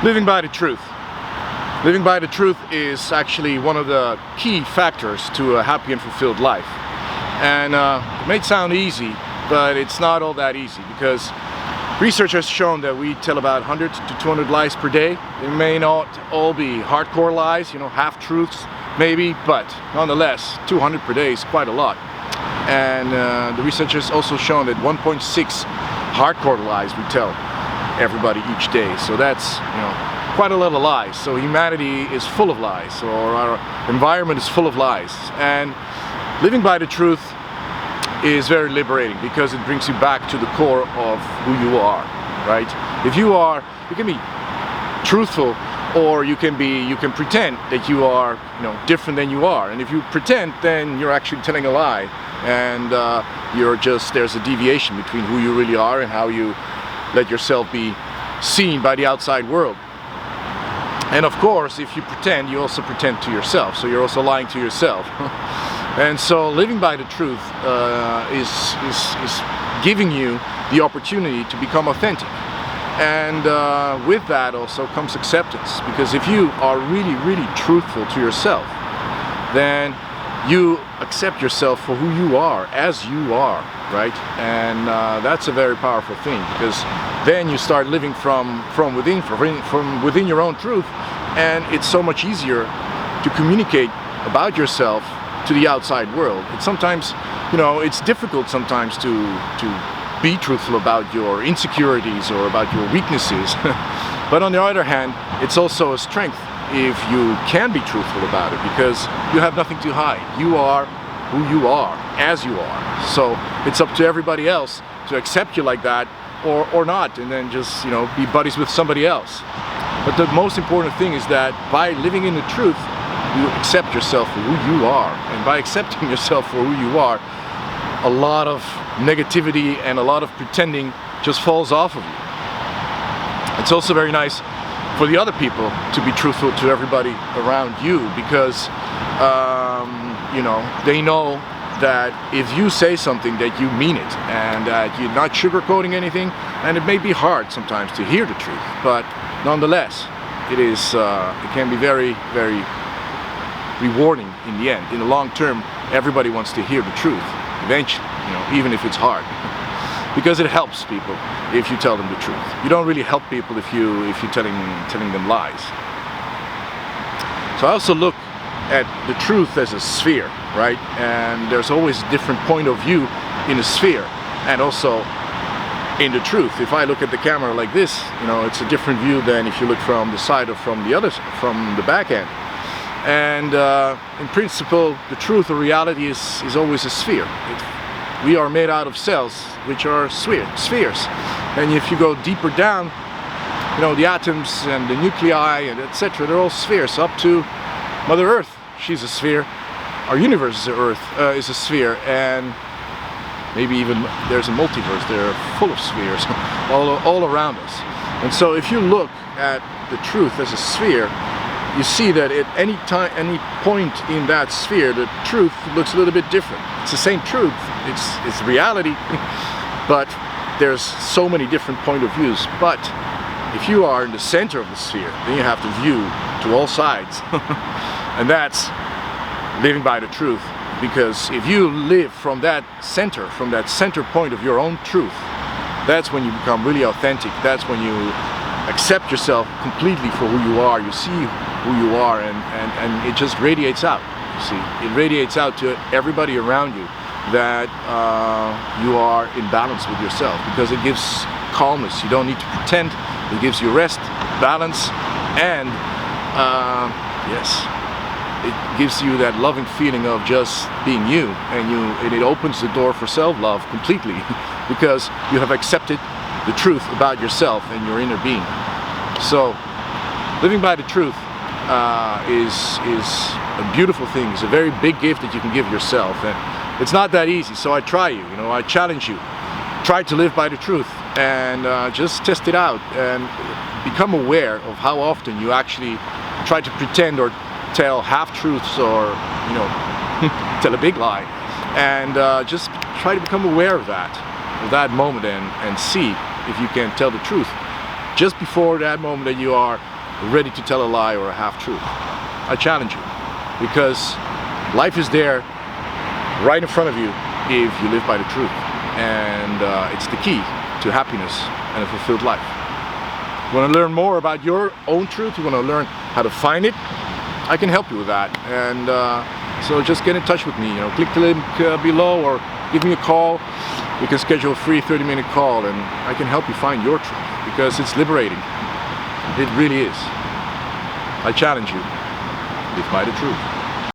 Living by the truth. Living by the truth is actually one of the key factors to a happy and fulfilled life. And it may sound easy, but it's not all that easy, because research has shown that we tell about 100 to 200 lies per day. They may not all be hardcore lies, half-truths maybe, but nonetheless, 200 per day is quite a lot. And the research has also shown that 1.6 hardcore lies we tell everybody each day. So that's, quite a lot of lies. So humanity is full of lies, or our environment is full of lies. And living by the truth is very liberating, because it brings you back to the core of who you are, right? You can be truthful, or you can pretend that you are, different than you are. And if you pretend, then you're actually telling a lie, and there's a deviation between who you really are and how you let yourself be seen by the outside world. And of course, if you pretend, you also pretend to yourself, so you're also lying to yourself. And so living by the truth is giving you the opportunity to become authentic. And with that also comes acceptance, because if you are really, really truthful to yourself, then you accept yourself for who you are, as you are, right? And that's a very powerful thing, because then you start living from within your own truth, and it's so much easier to communicate about yourself to the outside world. It's sometimes, it's difficult sometimes to be truthful about your insecurities or about your weaknesses. But on the other hand, it's also a strength if you can be truthful about it, because you have nothing to hide. You are who you are, as you are. So it's up to everybody else to accept you like that, or not, and then just be buddies with somebody else. But the most important thing is that by living in the truth, you accept yourself for who you are, and by accepting yourself for who you are, a lot of negativity and a lot of pretending just falls off of you. It's also very nice for the other people to be truthful to everybody around you, because they know that if you say something, that you mean it, and that you're not sugarcoating anything. And it may be hard sometimes to hear the truth, but nonetheless, it can be very, very rewarding in the end. In the long term, everybody wants to hear the truth eventually, even if it's hard, because it helps people if you tell them the truth. You don't really help people if you're telling them lies. So I also look at the truth as a sphere, right? And there's always a different point of view in a sphere, and also in the truth. If I look at the camera like this, it's a different view than if you look from the side or from the back end. And in principle, the truth or reality is always a sphere. We are made out of cells, which are spheres. And if you go deeper down, the atoms and the nuclei and etc., they're all spheres, up to Mother Earth. She's a sphere. Our universe is a sphere, and maybe even there's a multiverse. They're full of spheres all around us. And so if you look at the truth as a sphere, you see that at any point in that sphere, the truth looks a little bit different. It's the same truth, it's reality, but there's so many different point of views. But if you are in the center of the sphere, then you have to view to all sides. And that's living by the truth, because if you live from that center point of your own truth, that's when you become really authentic. That's when you accept yourself completely for who you are. You see who you are, and it just radiates out. You see, it radiates out to everybody around you that you are in balance with yourself, because it gives calmness. You don't need to pretend. It gives you rest, balance, and yes, it gives you that loving feeling of just being you, and it opens the door for self-love completely, because you have accepted the truth about yourself and your inner being. So living by the truth is a beautiful thing. It's a very big gift that you can give yourself, and it's not that easy. So I challenge you, try to live by the truth, and just test it out, and become aware of how often you actually try to pretend or tell half-truths, or tell a big lie, and just try to become aware of that moment, and see if you can tell the truth just before that moment that you are ready to tell a lie or a half-truth. I challenge you, because life is there right in front of you if you live by the truth, and it's the key to happiness and a fulfilled life. You want to learn more about your own truth? You want to learn how to find it? I can help you with that, and so just get in touch with me. Click the link below or give me a call. We can schedule a free 30-minute call, and I can help you find your truth, because it's liberating. It really is. I challenge you, live by the truth.